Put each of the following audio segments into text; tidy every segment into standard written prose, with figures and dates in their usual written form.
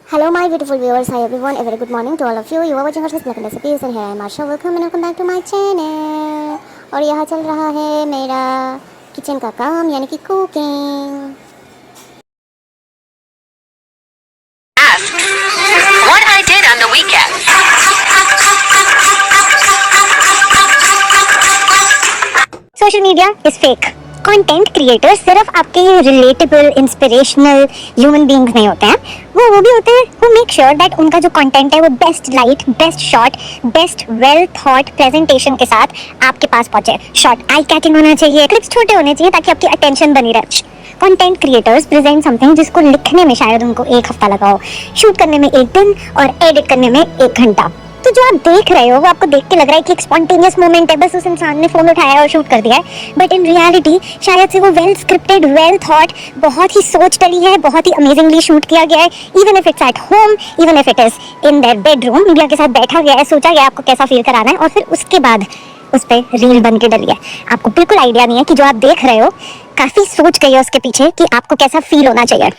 Hello my beautiful viewers, hi everyone, a very good morning to all of you. You are watching our Snack recipes and here I am Asha. Welcome and welcome back to my channel. और यहाँ चल रहा है मेरा kitchen का काम यानी कि cooking. What I did on the weekend. Social media is fake. Content creators सिर्फ आपके रिलेटेबल इंस्पिरेशनल ह्यूमन बीइंग्स नहीं होते हैं, वो भी होते हैं हु मेक श्योर दैट उनका जो कंटेंट है वो best light, best shot, best well thought presentation के साथ आपके पास पहुंचे। शॉट आई कैचिंग होना चाहिए, क्लिप्स छोटे होने चाहिए ताकि आपकी अटेंशन बनी रहे। कंटेंट क्रिएटर्स प्रेजेंट समथिंग जिसको लिखने में शायद उनको 1 हफ्ता लगा हो, शूट करने में 1 दिन और एडिट करने में 1 घंटा। तो जो आप देख रहे हो वो आपको देख के लग रहा है कि एक स्पॉन्टेनियस मोमेंट है, बस उस इंसान ने फोन उठाया और शूट कर दिया है, बट इन रियलिटी शायद से वो वेल स्क्रिप्टेड, वेल थॉट, बहुत ही सोच डली है, बहुत ही अमेजिंगली शूट किया गया है। Even if it's at home, even if it is in their bedroom, media के साथ बैठा गया है, सोचा गया आपको कैसा फील कराना है और फिर उसके बाद उस पर रील बन के डली है। आपको बिल्कुल आइडिया नहीं है कि जो आप देख रहे हो काफी सोच गई है उसके पीछे कि आपको कैसा फील होना चाहिए।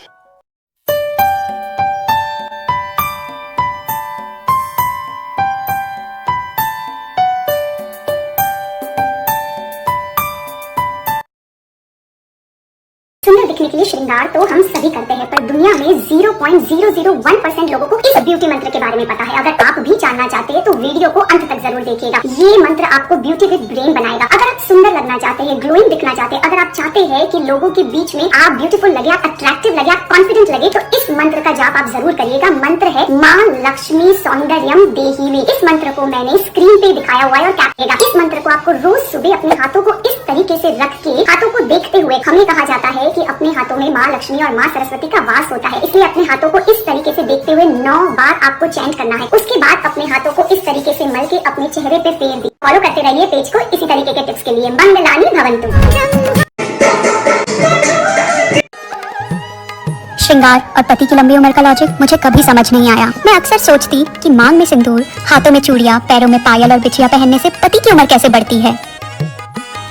सुंदर दिखने के लिए श्रृंगार तो हम सभी करते हैं, पर दुनिया में 0.001% लोगों को इस ब्यूटी मंत्र के बारे में पता है। अगर आप भी जानना चाहते हैं तो वीडियो को अंत तक जरूर देखिएगा। ये मंत्र आपको ब्यूटी विद ब्रेन बनाएगा। अगर आप सुंदर लगना चाहते हैं, ग्लोइंग दिखना चाहते हैं, अगर आप चाहते हैं कि लोगों के बीच में आप ब्यूटीफुल लगे, आप अट्रैक्टिव लगे, आप कॉन्फिडेंट लगे, तो इस मंत्र का जाप आप जरूर करिएगा। मंत्र है माँ लक्ष्मी सौंदर्यम देही में। इस मंत्र को मैंने स्क्रीन पे दिखाया हुआ है और क्या करेगा। इस मंत्र को आपको रोज सुबह अपने हाथों को इस तरीके से रख के, हाथों को देखते हुए, हमें कहा जाता है कि अपने हाथों में माँ लक्ष्मी और माँ सरस्वती का वास होता है, इसलिए अपने हाथों को इस तरीके से देखते हुए 9 बार आपको चैंट करना है। उसके बाद अपने हाथों को इस तरीके से मल के अपने चेहरे पे फेर दी। फॉलो करते रहिए पेज को इसी तरीके के टिप्स के लिए। मंगलानि भवन्तु। श्रृंगार और पति की लंबी उम्र का लॉजिक मुझे कभी समझ नहीं आया। मैं अक्सर सोचती कि मांग में सिंदूर, हाथों में चूड़ियां, पैरों में पायल और बिछिया पहनने से पति की उम्र कैसे बढ़ती है।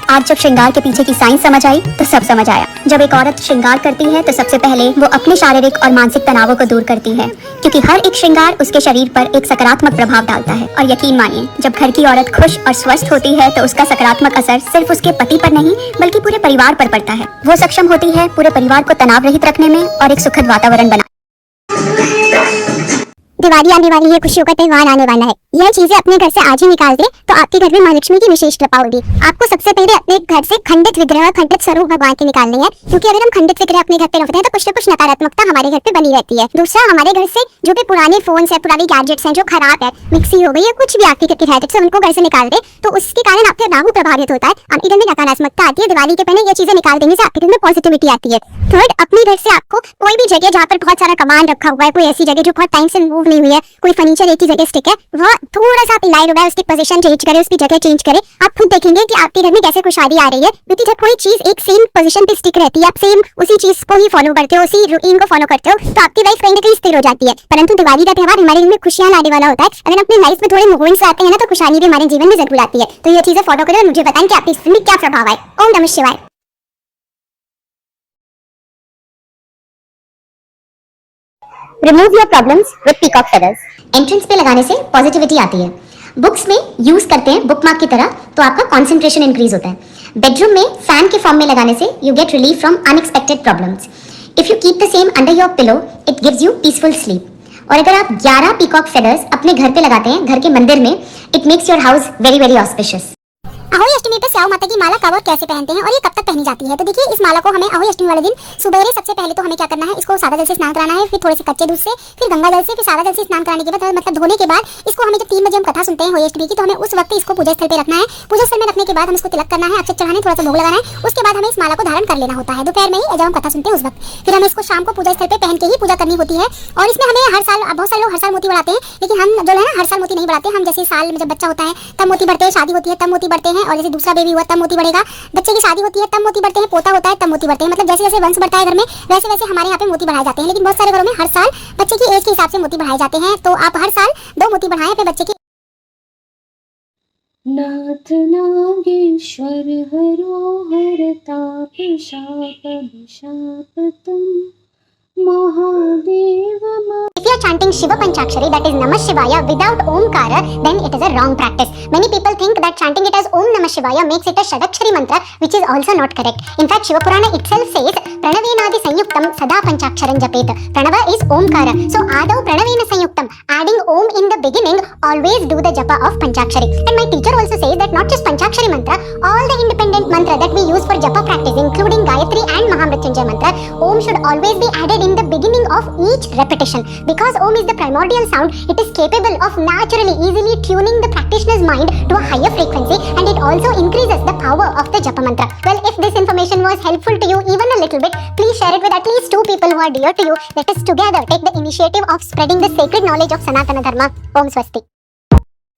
आज जब श्रृंगार के पीछे की साइंस समझ आई तो सब समझ आया। जब एक औरत श्रृंगार करती है तो सबसे पहले वो अपने शारीरिक और मानसिक तनावों को दूर करती है, क्योंकि हर एक श्रृंगार उसके शरीर पर एक सकारात्मक प्रभाव डालता है। और यकीन मानिए, जब घर की औरत खुश और स्वस्थ होती है तो उसका सकारात्मक असर सिर्फ उसके पति पर नहीं बल्कि पूरे परिवार पर पड़ता है। वो सक्षम होती है पूरे परिवार को तनाव रहित रखने में और एक सुखद वातावरण बना। दिवाली आने वाली है, खुशियों का त्योहार आने वाला है। यह चीजें अपने घर से आज ही निकाल दे तो आपके घर में माँ लक्ष्मी की विशेष कृपा होगी। आपको सबसे पहले अपने घर से खंडित विग्रह, खंडित स्वरूप भगवान के निकालने हैं, क्योंकि अगर हम खंडित विग्रह अपने घर पे रखते हैं तो कुछ न कुछ नकारात्मकता हमारे घर पे बनी रहती है। दूसरा, हमारे घर से जो भी पुराने फोन है, पुराने गैजेट्स हैं जो खराब है, मिक्सी हो गई या कुछ भी आपकी घर की गैजेट्स है, उनको घर से निकाल दे तो उसके कारण आपके राहु प्रभावित होता है, आपके घर में नकारात्मकता आती है। दिवाली के पहले ये चीजें निकाल देने से आपके घर में पॉजिटिविटी आती है। थर्ड, अपने घर से आपको कोई भी जगह जहाँ पर बहुत सारा कमान रखा हुआ है, कोई ऐसी जगह जो बहुत टाइम से मूव नहीं हुई है, कोई फर्नीचर एक ही जगह स्टिक है, वह थोड़ा सा इलाइड हो, उसकी पोजीशन चेंज करे, उसकी जगह चेंज करे। आप खुद देखेंगे कि आपके घर में कैसे खुशहाली आ रही है, क्योंकि जब कोई चीज एक सेम पोजीशन पे स्टिक रहती है, आप सेम उसी चीज को ही फॉलो करते हो, उसी रूटीन को फॉलो करते हो, तो आपकी लाइफ कहीं ना कहीं स्थिर हो जाती है। परंतु दिवाली का त्योहार हमारे घर में खुशियां लाने वाला होता है। अगर अपनी लाइफ में थोड़े मूवमेंट्स आते हैं ना तो खुशहाली भी हमारे जीवन में जरूर आती है। तो ये चीजें फॉलो करें और मुझे बताएं कि आपकी इसमें क्या प्रभाव है। ओम नमः शिवाय। Remove your problems with peacock feathers. Entrance पे लगाने से पॉजिटिविटी आती है। बुक्स में यूज करते हैं बुकमार्क की तरह तो आपका कंसंट्रेशन इंक्रीज होता है। बेडरूम में फैन के फॉर्म में लगाने से you get relief from unexpected problems. If you keep the same under your pillow it gives you peaceful sleep. और अगर आप 11 पीकॉक फेदर्स अपने घर पे लगाते हैं, घर के मंदिर में, it makes your house very very auspicious. Ahoi Ashtami पे स्याऊ माता की माला कब और कैसे पहनते हैं और ये कब तक पहनी जाती है। तो देखिए, इस माला को हमें अहोई अष्टमी वाले दिन सुबह सबसे पहले तो हमें क्या करना है, इसको सादा जल से स्नान कराना है, फिर थोड़े से कच्चे दूध से, फिर गंगा जल से, फिर सादा जल से स्नान कराने के बाद मतलब धोने के बाद इसको हमें जब 3 बजे हम कथा सुनते हैं होली अष्टमी की, तो हमें उस वक्त इसको पूजा स्थल पे रखना है। पूजा स्थल में रखने के बाद हम इसको तिलक करना है, अक्षत चढ़ाने, थोड़ा सा भोग लगाना है। उसके बाद हमें इस माला को धारण कर लेना होता है दोपहर में ही, जब हम कथा सुनते हैं उस वक्त। फिर हमें इसको शाम को पूजा स्थल पे पहन के ही पूजा करनी होती है। और इसमें हमें हर साल, बहुत सारे लोग हर साल मोती बढ़ाते हैं, लेकिन हम जो है ना हर साल मोती नहीं बढ़ाते। हम जैसे साल में जब बच्चा होता है तब मोती बढ़ते हैं, शादी होती है तब मोती बढ़ते हैं, और जैसे दूसरा बेबी हुआ तब मोती बढ़ेगा, बच्चे की शादी होती है तब मोती बढ़ते हैं, पोता होता है तब मोती बढ़ते हैं। मतलब जैसे जैसे वंश बढ़ता है घर में वैसे वैसे हमारे यहाँ पे मोती बढ़ाए जाते हैं। लेकिन बहुत सारे घरों में हर साल बच्चे की एज के हिसाब से मोती बढ़ाए जाते हैं। तो आप हर साल 2 मोती बढ़ाएं अपने बच्चे की। नाथ नागेश्वर हरो हरताप शाप तुम Mahadev. If you are chanting Shiva Panchakshari, that is Namah Shivaya, without Omkara, then it is a wrong practice. Many people think that chanting it as Om Namah Shivaya makes it a Shadakshari mantra, which is also not correct. In fact, Shiva Purana itself says Pranavenadi Sanyuktam Sada Panchaksharam Japet. Pranava is Omkara. So Adau Pranavena Sanyuktam, adding Om in the beginning, always do the japa of Panchakshari. And my teacher also says that not just Panchakshari mantra, all the independent mantra that we use for japa practice, including Gayatri and Mahamrityunjay mantra, Om should always be added in the beginning of each repetition. Because Om is the primordial sound, it is capable of naturally, easily tuning the practitioner's mind to a higher frequency, and it also increases the power of the japa mantra. Well, if this information was helpful to you even a little bit, please share it with at least 2 people who are dear to you. Let us together take the initiative of spreading the sacred knowledge of Sanatana Dharma. Om Swasti.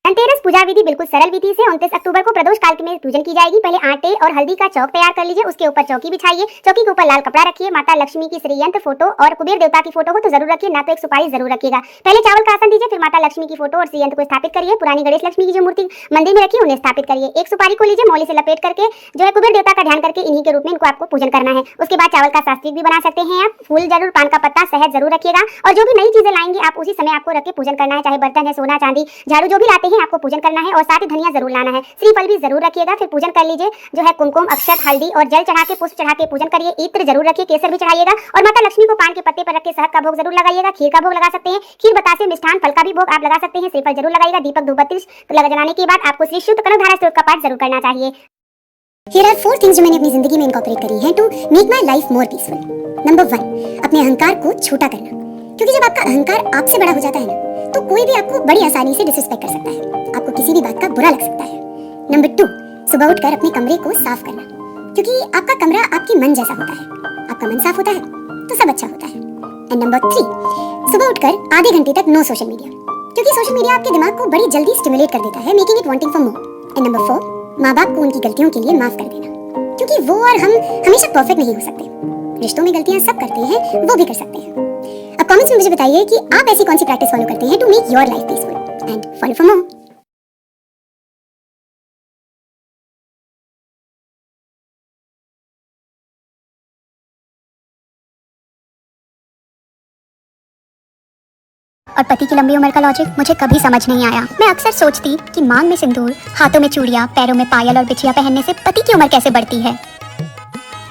Dhanteras पूजा विधि बिल्कुल सरल विधि से 29 अक्टूबर को प्रदोष काल में पूजन की जाएगी। पहले आटे और हल्दी का चौक तैयार कर लीजिए, उसके ऊपर चौकी बिछाइए, चौकी के ऊपर लाल कपड़ा रखिए, माता लक्ष्मी की श्रीयंत्र फोटो और कुबेर देवता की फोटो को तो जरूर रखिए, ना तो एक सुपारी जरूर रखिएगा। पहले चावल का आसन दीजिए, फिर माता लक्ष्मी की फोटो और श्रीयंत्र को स्थापित करिए। पुरानी गणेश लक्ष्मी की जो मूर्ति मंदिर में रखी उन्हें स्थापित करिए। एक सुपारी को लीजिए, मौली से लपेट करके जो है कुबेर देवता का ध्यान करके इन्हीं के रूप में इनको आपको पूजन करना है। उसके बाद चावल का शास्त्रिक भी बना सकते हैं आप, फूल जरूर, पान का पत्ता, शहद जरूर रखिएगा, और जो भी नई चीजें लाएंगे आप उसी समय आपको रख के पूजन करना है, चाहे बर्तन है, सोना चांदी, झाड़ू, जो भी लाते हैं आपको पूजन करना है, और साथ ही धनिया जरूर लाना है। श्रीफल भी जरूर रखिएगा। फिर पूजन कर लीजिए, जो है कुमकुम, अक्षत, हल्दी और जल चढ़ा के, पुष्प चढ़ा के पूजन करिए। इत्र जरूर रखिए, केसर भी चढ़ाइएगा, और माता लक्ष्मी को पान के पत्ते पर रख के शहद का भोग जरूर लगाइएगा। खीर का भोग लगा सकते हैं, खीर बतासे, मिष्ठान, फल का भी भोग आप लगा सकते हैं। श्रीफल जरूर लगाइएगा। दीपक धूपबत्ती जलाने के बाद आपको श्री शुद्ध कनकधारा स्तोत्र का पाठ जरूर करना चाहिए। Here are 4 things जो मैंने अपनी जिंदगी में इनकॉर्पोरेट करी हैं to make my life more peaceful. Number 1, अपने अहंकार को छोटा करना, क्योंकि जब आपका अहंकार आपसे बड़ा हो जाता है ना, तो कोई भी आपको बड़ी आसानी से डिसरिस्पेक्ट कर सकता है, आपको किसी भी बात का बुरा लग सकता है। नंबर 2, सुबह उठकर अपने कमरे को साफ करना, क्योंकि आपका कमरा आपके मन जैसा होता है, आपका मन साफ होता है तो सब अच्छा होता है। एंड नंबर 3, सुबह उठकर आधे घंटे तक नो सोशल मीडिया, क्योंकि सोशल मीडिया आपके दिमाग को बड़ी जल्दी स्टिमुलेट कर देता है, making it wanting for more. And number 4, माँ बाप को उनकी गलतियों के लिए माफ कर देना, क्योंकि वो और हम हमेशा परफेक्ट नहीं हो सकते, रिश्तों में गलतियां सब करते हैं, वो भी कर सकते हैं। अब कमेंट्स में मुझे बताइए कि आप ऐसी कौन सी प्रैक्टिस फॉलो करते हैं to make your life peaceful, and follow for more. और पति की लंबी उम्र का लॉजिक मुझे कभी समझ नहीं आया। मैं अक्सर सोचती कि मांग में सिंदूर, हाथों में चूड़ियां, पैरों में पायल और बिछिया पहनने से पति की उम्र कैसे बढ़ती है।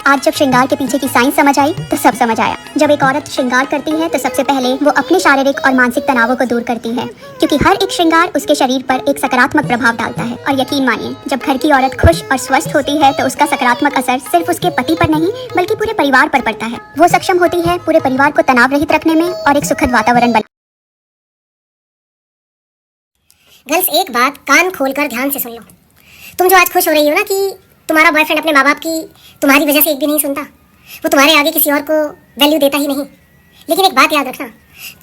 आज जब श्रृंगार के पीछे की साइंस समझ आई तो सब समझ आया। जब एक औरत श्रृंगार करती है तो सबसे पहले वो अपने शारीरिक और मानसिक तनावों को दूर करती है, क्योंकि हर एक श्रृंगार उसके शरीर पर एक सकारात्मक प्रभाव डालता है। और यकीन मानिए, जब घर की औरत खुश और स्वस्थ होती है तो उसका सकारात्मक असर सिर्फ उसके पति पर नहीं बल्कि पूरे परिवार पर पड़ता है। वो सक्षम होती है पूरे परिवार को तनाव रहित रखने में और एक सुखद वातावरण बना। गर्ल्स, एक बात कान खोलकर ध्यान से सुन लो। तुम जो आज खुश हो रही हो ना कि तुम्हारा बॉयफ्रेंड अपने माँ बाप की तुम्हारी वजह से एक भी नहीं सुनता, वो तुम्हारे आगे किसी और को वैल्यू देता ही नहीं। लेकिन एक बात याद रखना,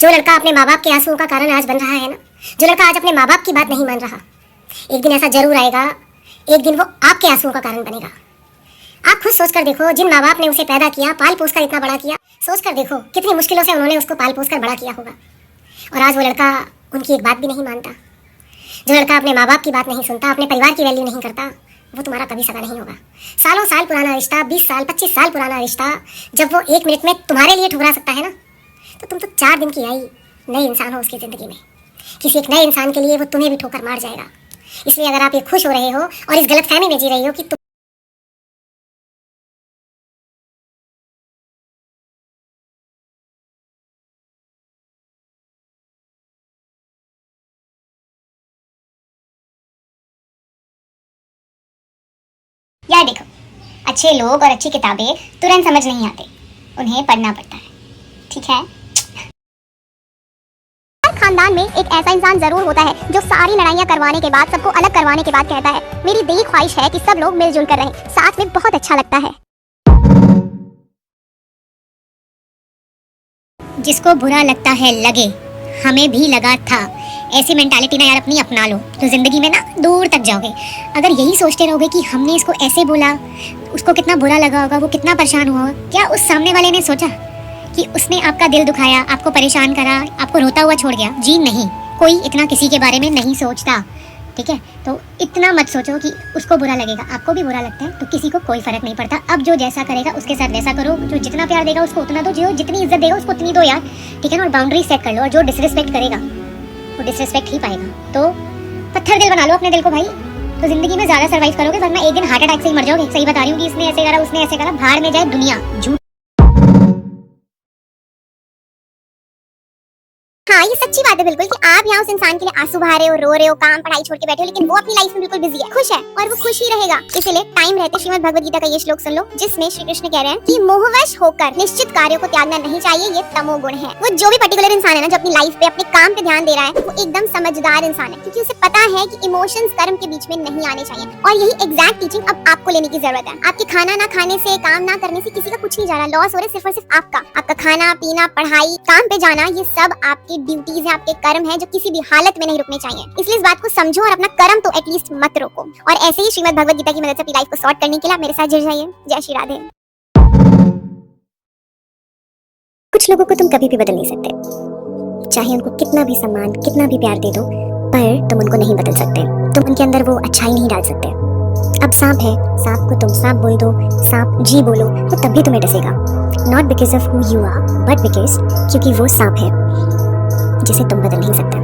जो लड़का अपने माँ बाप के आंसुओं का कारण आज बन रहा है ना, जो लड़का आज अपने माँ बाप की बात नहीं मान रहा, एक दिन ऐसा जरूर आएगा, एक दिन वो आपके आंसुओं का कारण बनेगा। आप खुद सोच कर देखो, जिन माँ बाप ने उसे पैदा किया, पाल पोस कर इतना बड़ा किया, सोच कर देखो कितनी मुश्किलों से उन्होंने उसको पाल पोस कर बड़ा किया होगा। और आज वो लड़का उनकी एक बात भी नहीं मानता। जो लड़का अपने माँ बाप की बात नहीं सुनता, अपने परिवार की वैल्यू नहीं करता, वो तुम्हारा कभी सगा नहीं होगा। सालों साल पुराना रिश्ता, 20 साल 25 साल पुराना रिश्ता, जब वो 1 मिनट में तुम्हारे लिए ठुकरा सकता है ना, तो तुम तो 4 दिन की आई नए इंसान हो उसकी ज़िंदगी में। किसी एक नए इंसान के लिए वो तुम्हें भी ठोकर मार जाएगा। इसलिए अगर आप ये खुश हो रहे हो और इस गलतफहमी में जी रही हो कि यार देखो, अच्छे लोग और अच्छी किताबें तुरंत समझ नहीं आते, उन्हें पढ़ना पड़ता है, ठीक है। हर खानदान में एक ऐसा इंसान जरूर होता है जो सारी लड़ाइयाँ करवाने के बाद, सबको अलग करवाने के बाद कहता है, मेरी दिली ख्वाहिश है कि सब लोग मिलजुल कर रहें, साथ में बहुत अच्छा लगता है। जिसको बुरा लगता है लगे, हमें भी लगा था, ऐसी मेंटालिटी ना यार अपनी अपना लो, तो जिंदगी में ना दूर तक जाओगे। अगर यही सोचते रहोगे कि हमने इसको ऐसे बोला, उसको कितना बुरा लगा होगा, वो कितना परेशान हुआ, क्या उस सामने वाले ने सोचा कि उसने आपका दिल दुखाया, आपको परेशान करा, आपको रोता हुआ छोड़ गया? जी नहीं, कोई इतना किसी के बारे में नहीं सोचता। ठीक है। तो इतना मत सोचो कि उसको बुरा लगेगा, आपको भी बुरा लगता है, तो किसी को कोई फर्क नहीं पड़ता। अब जो जैसा करेगा उसके साथ वैसा करो, जो जितना प्यार देगा उसको उतना दो, जो जितनी इज्जत देगा उसको उतनी दो यार, ठीक है ना। और बाउंड्री सेट कर लो, और जो डिसरिस्पेक्ट करेगा वो डिसरिस्पेक्ट ही पाएगा। तो पत्थर दिल बना लो अपने दिल को भाई, तो जिंदगी में ज्यादा सर्वाइव करोगे, वरना एक दिन हार्ट अटैक से ही मर जाओगे। सही बता रही हूँ कि इसने ऐसे करा उसने ऐसे करा, भाड़ में जाए दुनिया। झूठ। हाँ, ये सच्ची बात है बिल्कुल कि आप यहाँ उस इंसान के लिए आंसू बहा रहे हो, रो रहे हो, काम पढ़ाई छोड़ के बैठे हो, लेकिन वो अपनी लाइफ में बिल्कुल बिजी है, खुश है, और वो खुश ही रहेगा। इसीलिए टाइम रहते श्रीमद् भगवद गीता का ये श्लोक सुन लो, जिसमें श्री कृष्ण कह रहे हैं कि मोहवश होकर निश्चित कार्यों को त्यागना नहीं चाहिए, ये तमोगुण है। वो जो भी पर्टिकुलर इंसान है ना, जो अपनी लाइफ पे अपने काम पे ध्यान दे रहा है, वो एकदम समझदार इंसान है, क्योंकि उसे पता है कि इमोशंस कर्म के बीच में नहीं आने चाहिए। और यही एग्जैक्ट टीचिंग अब आपको लेने की जरूरत है। आपके खाना ना खाने से, काम ना करने से किसी का कुछ नहीं जा रहा, लॉस हो रहा है सिर्फ और सिर्फ आपका खाना पीना, पढ़ाई, काम पे जाना, ये सब आपकी ड्यूटीज है, आपके कर्म है, जो किसी भी हालत में नहीं रुकने चाहिए। इसलिए इस बात को समझो और अपना कर्म तो एटलीस्ट मत रोको। और ऐसे ही श्रीमद् भगवद गीता की मदद से अपनी लाइफ को सॉर्ट करने के लिए आप मेरे साथ जुड़ जाइए। जय श्री राधे। कुछ लोगों को तुम कभी भी बदल नहीं सकते, चाहे उनको कितना भी सम्मान, कितना भी प्यार दे दो, पर तुम उनको नहीं बदल सकते। तुम उनके अंदर वो अच्छाई नहीं डाल सकते। अब सांप है, सांप को तुम सांप बोल दो, सांप जी बोलो, वो तब भी तुम्हें डसेगा। Not because of who you are, but because क्योंकि वो सांप है जिसे तुम बदल नहीं सकते।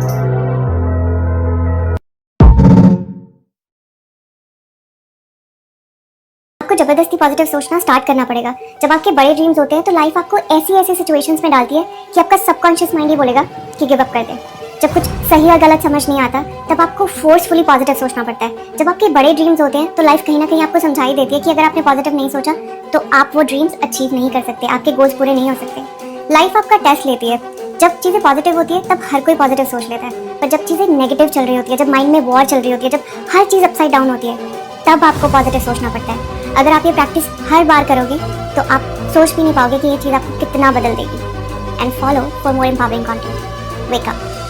आपको जबरदस्ती पॉजिटिव सोचना स्टार्ट करना पड़ेगा। जब आपके बड़े ड्रीम्स होते हैं तो लाइफ आपको ऐसी ऐसी सिचुएशंस में डालती है कि आपका सबकॉन्शियस माइंड ही बोलेगा कि गिव अप कर दे। जब कुछ सही और गलत समझ नहीं आता, तब आपको फोर्सफुली पॉजिटिव सोचना पड़ता है। जब आपके बड़े ड्रीम्स होते हैं तो लाइफ कहीं ना कहीं आपको समझाई देती है कि अगर आपने पॉजिटिव नहीं सोचा तो आप वो ड्रीम्स अचीव नहीं कर सकते, आपके गोल्स पूरे नहीं हो सकते। लाइफ आपका टेस्ट लेती है। जब चीज़ें पॉजिटिव होती है तब हर कोई पॉजिटिव सोच लेता है, पर जब चीज़ें नेगेटिव चल रही होती है, जब माइंड में वॉर चल रही होती है, जब हर चीज़ अपसाइड डाउन होती है, तब आपको पॉजिटिव सोचना पड़ता है। अगर आप ये प्रैक्टिस हर बार करोगे तो आप सोच भी नहीं पाओगे कि ये चीज़ आपको कितना बदल देगी। And follow for more empowering content. Wake up.